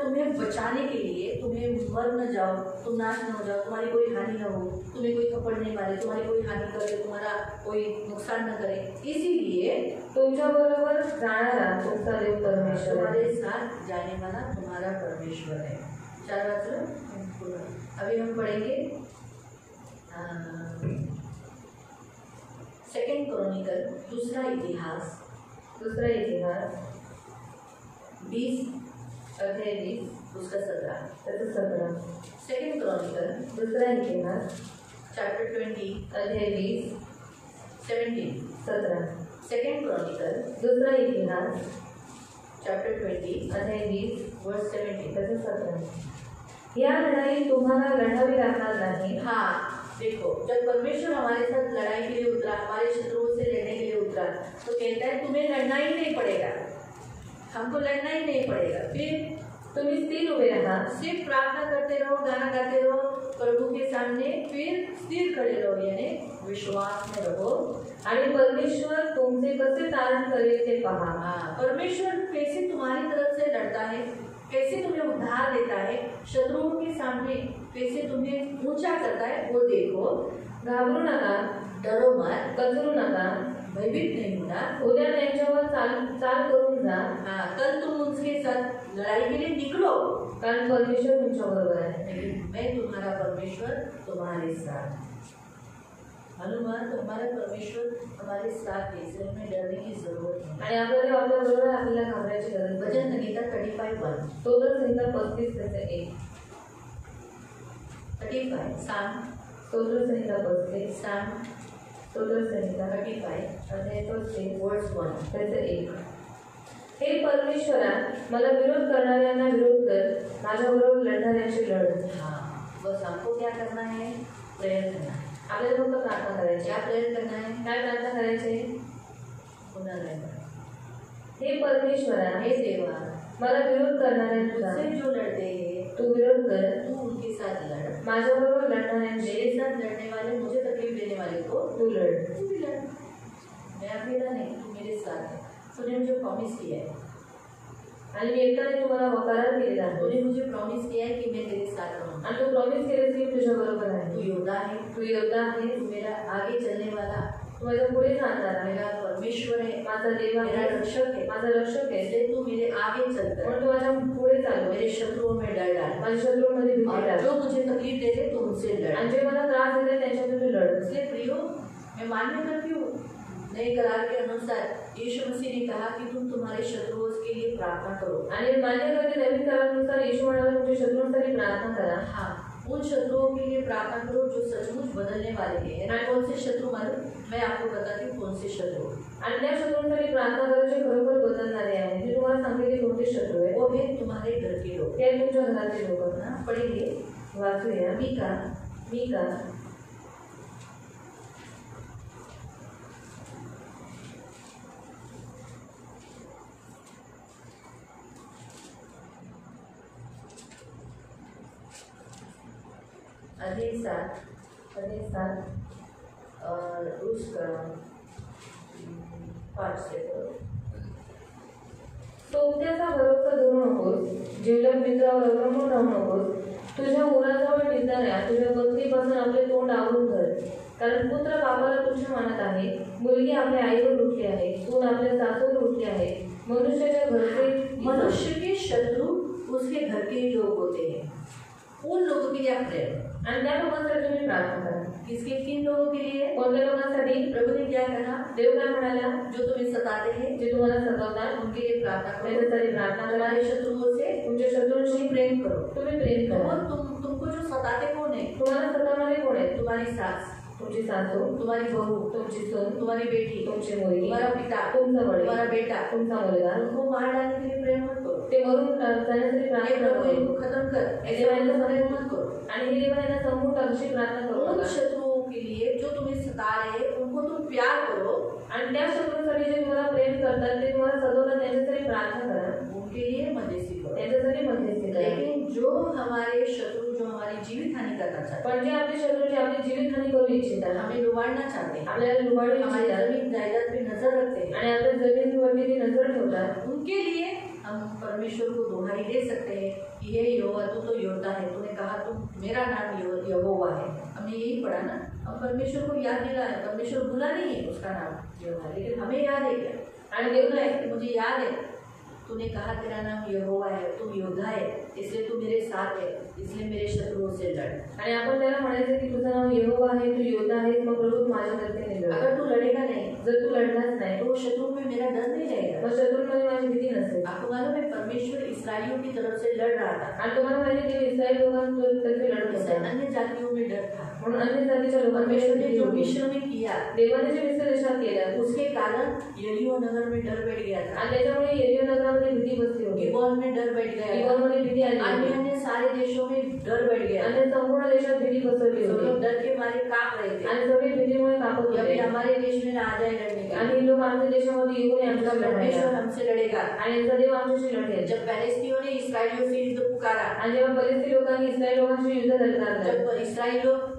तुम्हें बचाने के लिए, तुम्हें मर न जाओ, तुम नाश न हो जाओ, तुम्हारी कोई हानि न हो, तुम्हें कोई थप्पड़ नहीं मारे, तुम्हारी कोई हानि करे, तुम्हारा कोई नुकसान न करे, इसीलिए तुमच्या बरोबर जाणारा तुमचा देव परमेश्वर आहे. तुम्हारे साथ जाने वाला तुम्हारा परमेश्वर है. 4 अभी हम पढ़ेंगे 2 क्रॉनिकल दूसरा इतिहास 20:20 उसका 17. त्याचं 17. 2 क्रॉनिकल दुसरा इतिहास चैप्टर 20 20 17. 17. 2 क्रॉनिकल दुसरा इतिहास चैप्टर 20 20 वर्स 17. त्याचं 17. या लढाई तुम्हाला लढावी लागणार नाही. हाँ, देखो, जब परमेश्वर हमारे साथ लड़ाई के लिए उतरा, हमारे शत्रुओं से लड़ने के लिए उतरा, तो कहता है तुम्हें लड़ना ही नहीं पड़ेगा. हमको लड़ना ही नहीं पड़ेगा. फिर तुम्ही स्थिर उभे राहा. सिर्फ प्रार्थना करते रहो, गाना गाते रहो, प्रभु के सामने फिर स्थिर खड़े रहो, यानी विश्वास में रहो। आणि परमेश्वर तुमचे कसे तारण करेल ते पहा। परमेश्वर कैसे तुम्हारी तरफ से लड़ता है, कैसे तुम्हें उद्धार देता है, शत्रुओं के सामने कैसे तुम्हें ऊंचा करता है, वो देखो। घाबरू नका, डरो मत, कचरू नका, भयभीत नहीं होना। उद्या त्यांच्यावर चाल करून जा, कल तुम उनके साथ लड़ाई के लिए निकलो, कारण परमेश्वर तुमच्या बरोबर आहे। लेकिन मैं तुम्हारा परमेश्वर तुम्हारे साथ। मालूम है तुम्हारा परमेश्वर हमारे साथ है, इसलिए हमें डरने की जरूरत नहीं। आणि आपल्याला आपल्या बरोबर आहे, आपल्याला घाबरायची गरज नाही। भजन संगीता 35:1 स्तोत्रसंहिता 35:1 35 साम स्तोत्रसंहिता 35 साम स्तोत्रसंहिता 35 अध्याय 35 वर्ड्स 1 1। हे परमेश्वरा, मला विरोध करणाऱ्यांना विरोध कर, माझ्याबरोबर लढणाऱ्यांशी लढ। बस आपको क्या करना है? प्रेयर करना है। आपल्याला फक्त प्रार्थना करायची। क्या प्रेयर करना है? काय प्रार्थना करायची? पुन्हा नाही। हे परमेश्वरा, हे देवा, मला विरोध करणाऱ्यांचा तुझसे जो लड़ते हैं तू विरोध कर, तू उनके साथ लड़। माझ्याबरोबर लढणाऱ्यांशी मेरे साथ लड़ने वाले, मुझे तकलीफ देने वाले को तू लढ। तू भी लड़। मैं अकेला नहीं, तू मेरे साथ है। तूने मुझे प्रॉमिस किया है, आणि मी एकट्याने तुम्हाला करार केलेला आहे। तूने मुझे प्रॉमिस किया है कि मैं तेरे साथ रहूँगा। आणि तू प्रॉमिस केलेस की तुझ्या बरोबर तू आहे। योद्धा है, तू योद्धा आहे, तू मेरा आगे चलने वाला, तू माझ्या पुढे जाणार आहे। मेरा परमेश्वर है, माझा देव मेरा आहे, रक्षक है। माझा रक्षक आहे। इसलिए तू मेरे आगे चलकर म्हणून तू माझ्या पुढे चालव, मेरे शत्रुओं में डर डाल। माझ्या शत्रूंमध्ये भीती और टाक, जो मुझे तकलीफ देते तू उनसे लड़। आणि जे मला त्रास देते त्यांच्यातून तू लढ। इसलिए प्रियो, मैं मान्य करती हूँ नए करार के अनुसार यीशु मसीह ने कहा कि तुम तुम्हारे शत्रुओं के लिए प्रार्थना करो। आणि मान्य करते नवीन करारानुसार येशू म्हणाला तुमच्या शत्रूंसाठी प्रार्थना करा। उन शत्रुओं के लिए प्रार्थना करो जो सचमुच बदलने वाले हैं। ना कौन से शत्रु मालूम? मैं आपको बताती हूँ कौन से शत्रु। आणि त्या शत्रूंसाठी प्रार्थना करा जे खरोखर बदलणारे आहेत। मी तुम्हाला सांगते की कोणते शत्रू आहेत। वो है तुम्हारे घर के लोग, ते तुमच्या घरातले लोक ना। पढ़ेंगे। वाचूया। मीका अध्याय 7 और उसका 5 से सोबत्याचा भरोसा धरू नकोस, जिवलग मित्रावर अवलंबून राहू नकोस। तुझ्या मुलाजवळ निघणाऱ्या तुझ्या पत्नीपासून आपले तोंड आवरून धर, कारण पुत्र बापाला तुझ्या मनात आहे, मुलगी आपल्या आईवर लुटली आहे, सून आपल्या सासूवर लुटली आहे। मनुष्य के शत्रु उसके घर के ही लोग होते हैं। उन लोगों के लिए आप प्रेयर, आणि त्या लोकांसाठी तुम्ही प्रार्थना करा। किसके? किन लोगों के लिए? कोणत्या लोकांसाठी? प्रभु ने क्या कहा? देव काय म्हणाला? जो तुम्हें सताते हैं, जे तुम्हाला सतावतात उनके लिए प्रार्थना करो। त्यांच्यासाठी प्रार्थना करा। तुम्हारे शत्रुओं से तुमच्या शत्रूंशी प्रेम करो। तुम्ही प्रेम करा। और तुमको जो सताते कौन है? तुम्हाला सतावणारे कोण आहेत? तुम्हारी सास, तुमची सासू, तुम्हारी बहू, तुमची सून, तुम्हारी बेटी, तुमची मुलगी, तुम्हारा पिता, तुमचा वडील, तुम्हारा बेटा, तुमचा मुलगा। उनको मार डालने के लिए प्रेम मत करो। ते मरून जाण्यासाठी प्रार्थना प्रभु करा। इनको खत्म कर, ऐसे प्रेम मत करो। आणि हे देवाला समोर टाकशी प्रार्थना करू उन नका। शत्रुओं के लिए जो तुम्हें सता रहे हैं उनको तुम प्यार करो। आणि त्या शत्रूंसाठी जे तुम्हाला प्रेम करतात ते तुम्हाला सतावतात त्यांच्यासाठी प्रार्थना करा, उनके लिए मध्यस्थी करो। त्यांच्यासाठी मध्यस्थी करा। लेकिन जो हमारे शत्रु जो हमारी जीवित हानि करना चाहते हैं, पण जे आपले शत्रू जे आपली जीवित हानी करू इच्छितात, हमें लुबाड़ना चाहते हैं, आपल्याला लुबाडू हमारी इच्छितात जमीन जायदाद पे नजर रखते हैं, आणि आपल्या जमिनीवरती ती नजर ठेवतात, उनके लिए हम परमेश्वर को दुहाई दे सकते हैं कि हे यहोवा, तू तो योद्धा है, तूने कहा तुम मेरा नाम यहोवा है। हमने यही पढ़ा ना। हम परमेश्वर को याद दिला है, परमेश्वर भूला नहीं है उसका नाम यहोवा, लेकिन हमें याद है क्या? आणि देव है कि मुझे याद है तूने कहा तेरा नाम यहोवा है, तुम योद्धा है, इसलिए तू मेरे साथ है, इसलिए मेरे शत्रुओं से लड़। आणि आपण त्याला म्हणायचं की तुझं नाव यहोवा आहे, तू योद्धा आहेस, मग प्रभू माझ्या करते लढ। अगर तू लड़ेगा नहीं, जर तू लढलाच नाही तो शत्रु में मेरा डर नहीं रहेगा। मग शत्रूंमध्ये माझी भीती नसेल। आपको मालूम है परमेश्वर इस्राएलियों की तरफ से लड़ रहा था, आणि तुम्हाला माहिती आहे की इस्रायल लोकांतर्फे लढत इससे होता, अन्य जातियों में डर था। म्हणून अन्य जातीच्या परमेश्वर ने जो लोकांपेक्षा मिस्र में किया, देवाने जे मिस्र देशात केलं उसके कारण यरीहो नगर में डर बैठ गया था, आणि त्याच्यामुळे यरीहो नगरामध्ये भीती बसली होती, गिबोन में डर बैठ गया था, गिबोनमध्ये भीती आली अन्य होती, अन्य सारे देशों में डर बैठ गया था। आणि संपूर्ण देशात देशात भीती पसरली सब लोग होती डर के मारे कांप रहे थे आणि सगळे भीतीमुळे कापत कि अभी होते हमारे देश में ना आ जाए लड़ने के आणि हे लोक आमच्या देशामध्ये येऊन उनका आमच्याशी परमेश्वर लढायला हमसे लड़ेगा। आणि यांचा देव आमच्याशी लढेल जब पैलेस्तीनियों ने इसराइलियों से युद्ध पुकारा, आणि जेव्हा फलिस्ती लोकांनी इस्रायल लोकांशी युद्ध लढणार जब इसराइली लोग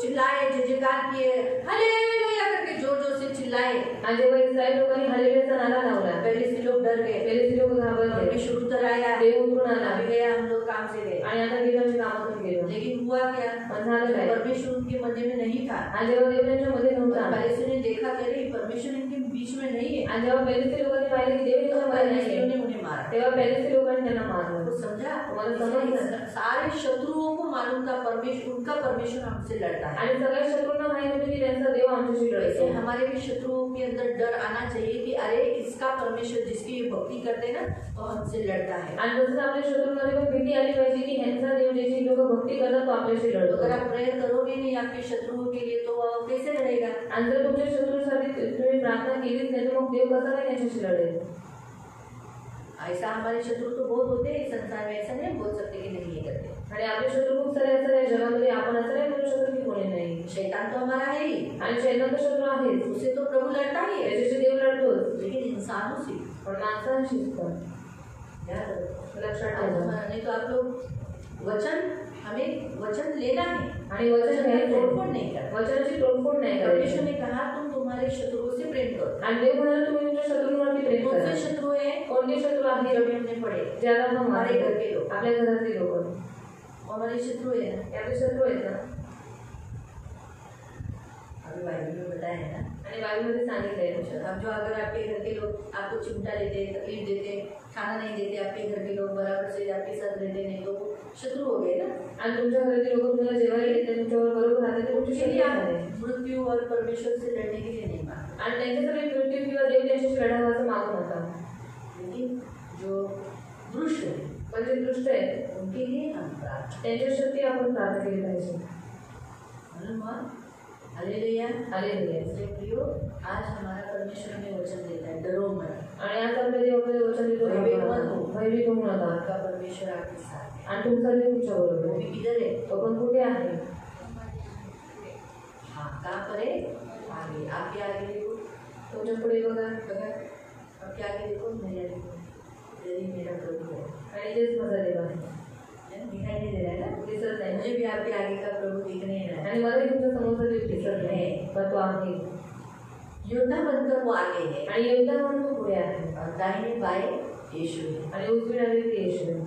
चिल्लाए, जयजयकार किए, हालेलुया करके जोर जोर से चिल्लाए, आणि जेव्हा इस्रायल लोकांनी हालेलुयाचा नारा लावला पैलेस्ती लोग डर गए, फलिस्ती लोक घाबरले परमेश्वर उतर आया, देव उतरून आला अभी गया हम लोग काम से गए। आणि आता देवाच्या कामातून गेलो लेकिन हुआ क्या, पण झालं काय परमेश्वर उनके मध्य में नहीं था। आणि जेव्हा देव त्यांच्या मध्ये नव्हता पैलेस्ती ने देखा कि अरे परमेश्वर इनके बीच में नहीं है, आणि जेव्हा फलिस्ती लोकांनी पाहिलं की देव त्यांच्या मध्ये पैलेस्तियों नाहीये ने उन्हें मारा। तेव्हा फलिस्ती लोकांनी त्यांना मारलं तो समझा, तुम्हाला समजलं सारे शत्रुओं को मालूम था परमेश्वर, उनका परमेश्वर हमसे लड़ता है। आणि सगळ्या शत्रूंना माहित होती की त्यांचा देव आमच्याशी वैसे लढतो हमारे भी शत्रुओं के अंदर डर आना चाहिए कि अरे इसका परमेश्वर जिसकी ये भक्ति करते हैं ना वो हमसे लड़ता है। आणि तसंच आपल्या शत्रूंमध्ये पण भीती आली पाहिजे की ह्यांचा देव ज्याची लोक भक्ती करतात तो आपल्याशी तो लढतो अगर आप प्रेयर करोगे नहीं आपके शत्रुओं के लिए तो वो कैसे लड़ेगा। आणि जर तुमच्या शत्रूसाठी तुम्ही प्रार्थना केलीच नाही तर मग देव कसा काय त्यांच्याशी लढेल। ऐसा हमारे शत्रु तो बहुत होते हैं संसार में, ऐसा नहीं बोल सकते कि नहीं ये करते। आणि आपले शत्रू खूप सारे असतात या जगामध्ये आपण असं नाही म्हणू शकत की कोणी नाही शैतान तो हमारा है ही, आणि शैतान तर शत्रू आहेच उससे तो प्रभु लड़ता ही है, त्याच्याशी देव लढतोच लेकिन इंसानों से पण माणसांशीच पण याद रखो। लक्षात ठेवा नहीं तो आप लोग वचन, हमें वचन लेना है आणि वचन तोड़फोड़ घ्यायचं नहीं करना। वचनाची तोडफोड नाही परमेश्वर करायची ने कहा तुम तुम्हारे शत्रुओं से प्रेम करो। आणि देव म्हणाले तुम्ही तुमच्या शत्रूंवरती प्रेम कौन करा से शत्रु है, कोणते शत्रू आहेत जब हमने पढ़े जे आता आपण हमारे घर के लोग, आपल्या घरातले लोक हमारे शत्रु है ना, हे आपले शत्रू आहेत ना अभी बाइबल में बताया है ना। आणि बाईबलमध्ये सांगितलंय अब जो अगर आपके घर के लोग आपको चिमटा देते, तकलीफ देते, खाना नहीं देते, आपके घर के लोग बराबर से आपके साथ रहते नहीं तो वो शत्रु हो गए ना। आणि तुमच्या घरातले लोक तुम्हाला जेवायला येते तुमच्यावर बरोबर राहते ते तुमचे इसलिए शत्रू आप झाले मृत्यू और परमेश्वर से लड़ने के लिए नहीं मांगते, आणि त्यांच्यासाठी मृत्यू किंवा देव त्यांच्याशी लढावं असं मागू नका लेकिन जो दुष्ट है पण जे दुष्ट आहेत उनके लिए हम प्रार्थना। त्यांच्यासाठी आपण प्रार्थना केली पाहिजे हालेलुया। हालेलुया। इसलिए प्रियो आज हमारा परमेश्वर हमें वचन देता है, डरो मत, आणि आज आपल्या देव आपल्याला वचन देतो भयभीत मत हो। भयभीत होऊ नका आपका परमेश्वर आपके साथ है। आणि तुमचा देव तुमच्या वो बरोबर भी आहे किधर है, तो पण कुठे आहे हाँ कहाँ पर है, आगे आपके आगे देखो, तुमच्या पुढे बघा आपके आगे देखो, मेरे देखो, यही मेरा प्रभु है। आणि तेच माझा देव आहे दिखाई नहीं दे रहा है ना, दिसत नाही मुझे भी आपके आगे का प्रभु दिख नहीं रहा है। आणि मला तुमच्या समोरचा देव दिसत नाही पण तो आहे योद्धा बनकर वो आगे है आणि योद्धा म्हणून तो पुढे आहे और दाहिने बाएं यीशु है आणि उजवी डावी ते येशू आहे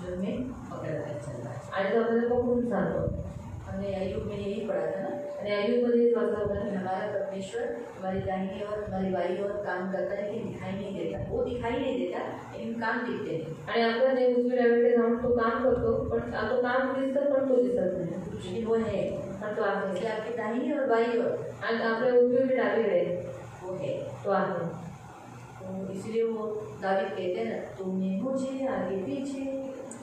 जो हमें पकड़ कर चल रहा है। आणि तो आपल्याला पकडून चालतो हमने अय्यूब में यही पढ़ा था ना आणि आयुर्वेद हेच वाचलं होतं कि हमारा परमेश्वर हमारी दाहिनी और हमारी बाई और काम करता है लेकिन दिखाई नहीं देता, वो दिखाई नहीं देता लेकिन काम दिखते नहीं। आणि आपला देव उजवी डावीकडे जाऊन तो काम करतो पण तो काम दिसतं पण तो दिसत नाही लेकिन वो है, पण तो आहे इसलिए आपकी दाहिनी और बाई और आणि आपल्या उजवी डावीकडे वो है। तो आहे तो इसलिए वो दावीद कहते हैं ना, तुमने मुझे आगे पीछे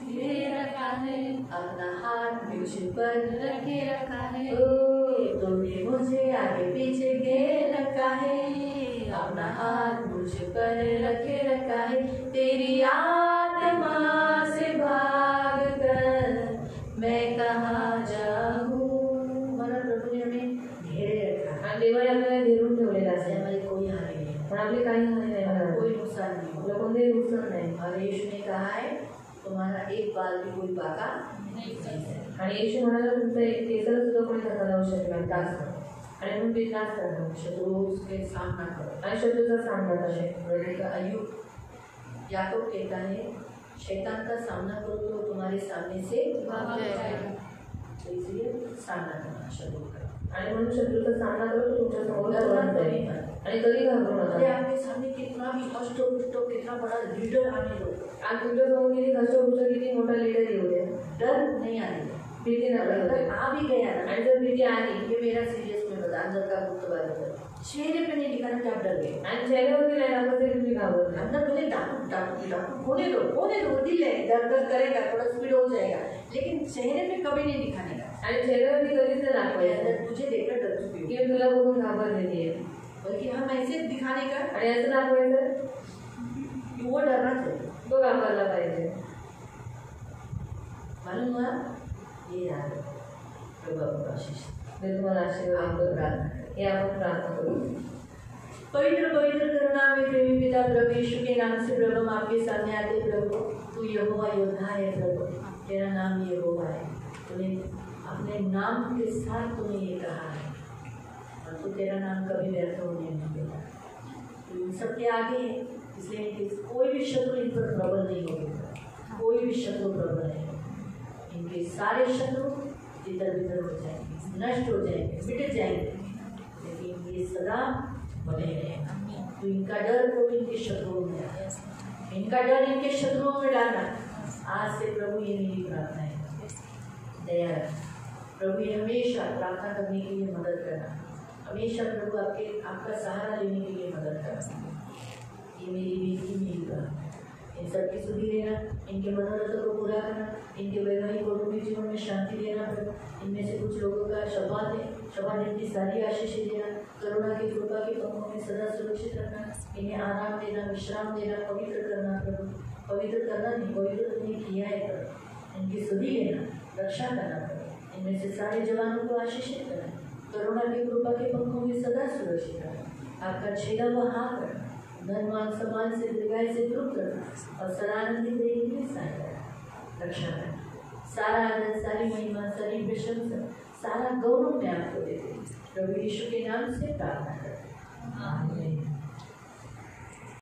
ले रखा है, अपना हाथ मुझ पर रखे रखा है, तुमने मुझे आगे पीछे घेर रखा है, अपना हाथ मुझ पर रखे रखा है, तेरी आत्मा से भाग कर मैं कहाँ जाऊँ। हमारा प्रभु ने हमें घेरे रखा आणि देवाने आपल्याला घेरून ठेवलेला है, असेल हमारी कोई हानि नहीं, पण आपली काही हानी नाही होणार कोई नुकसान नहीं होगा। आपलं कोणतेही नुकसान नाही और यीशु ने कहा है तुम्हारा एक बाल भी कोई बाका नहीं है। आणि येशू म्हणाला तुमचं एक केसर सुद्धा कोणी धक्का लावू शकणार त्रास आणि म्हणून ते त्रास करणार शत्रु उसके सामना करो। आणि शत्रूचा सामना करा अय्यूब याकूब कहता है शैतान का सामना करो तो तुम्हारे सामने से भाग जाएगा। तो इसलिए सामना करना शत्रु का। आणि म्हणून शत्रूचा सामना करो तो तुमच्या समोर डरना जाऊन नहीं जाईल है। आणि कधी घाबरू अरे नका आपके सामने कितना भी कष्ट हो कितना बड़ा लीडर आने दो, आणि तुमच्या समोर किती कष्ट होतं किती मोठा लीडर येऊ दे डर नहीं आने दो। भीती नका येऊ दे अगर आ भी गया ना, आणि जर भीती आली ये मेरा सीरियस में बता, अंदर का गुप्त बात है, चेहरे पे नहीं दिखाना कि आप डर गए। आणि चेहऱ्यावरती नाही दाखवत तरी तुम्ही घाबरता अंदर भले डाकू डाकू डाकू होने दो वो दिल है, दर्द दर्द करेगा, थोड़ा स्पीड हो जाएगा, लेकिन चेहरे पे कभी नहीं दिखाने का। आणि चेहऱ्यावरती कधीच नाही मैं दाखवायचं अंदर तुझे देखकर डर चुकी हूँ, की मी तुला बघून घाबरलेली आहे बल्कि हम ऐसे दिखाने का आणि असं दाखवायचं कि वो डरना चाहिए। तो घाबरला पाहिजे मालूम हुआ ये याद है। प्रभु आपको आशीष देव तुम्हाला आशीर्वाद आप करो. प्रार्थना करें. हे आपण प्रार्थना करू. पवित्र पवित्र करुणा में प्रेमी पिता प्रभु यीशु के नाम से प्रभु हम आपके सामने आते प्रभु. तू यहोवा योद्धा है प्रभु, तेरा नाम यहोवा है. तूने अपने नाम के साथ तूने ये कहा है और तू तेरा नाम कभी व्यर्थ होने नहीं देता. तू इन सबके आगे है, इसलिए इनके कोई भी शत्रु इन पर प्रबल नहीं होगा. कोई भी शत्रु प्रबल नहीं होगा. इनके सारे शत्रु तितर बितर हो जाएंगे, नष्ट हो जाएंगे, मिट जाएंगे, लेकिन ये सदा बने रहेगा. तो इनका डर को इनके शत्रुओं में डालना, इनका डर इनके शत्रुओं में डालना. आज से प्रभु ये मेरी प्रार्थना है. दया प्रभु ये हमेशा प्रार्थना करने के लिए मदद करना, हमेशा प्रभु आपका सहारा लेने के लिए मदद करना. ये मेरी बेटी मेरी प्रार्थना. इन सबकी सुधि लेना, इनके मनोरथों को पूरा करना, इनके वैवाहिक कौटुंबिक जीवन में शांति देना प्रभु. इनमें से कुछ लोगों का शफा दिन की सारी आशीषें देना, करुणा की कृपा के पंखों में सदा सुरक्षित रखना, इन्हें आराम देना, विश्राम देना, पवित्र करना प्रभु. पवित्र करना नहीं, पवित्र तुमने किया है प्रभु. इनकी सुधि लेना, रक्षा करना प्रभु. इनमें से सारे जवानों को आशीषित करना, करुणा की कृपा के पंखों में सदा सुरक्षित रखना. आपका छेदा हुआ हाथ रखना, धनवान सम्मान से दीर्घायु से तृप्त रखना और सदानंदी देने के लिए सहायता करना, रक्षा करना. सारा आदर, सारी महिमा, सारी प्रशंसा, सारा गौरव मैं आपको देते प्रभु यीशु के नाम से प्रार्थना करते हैं. आमीन.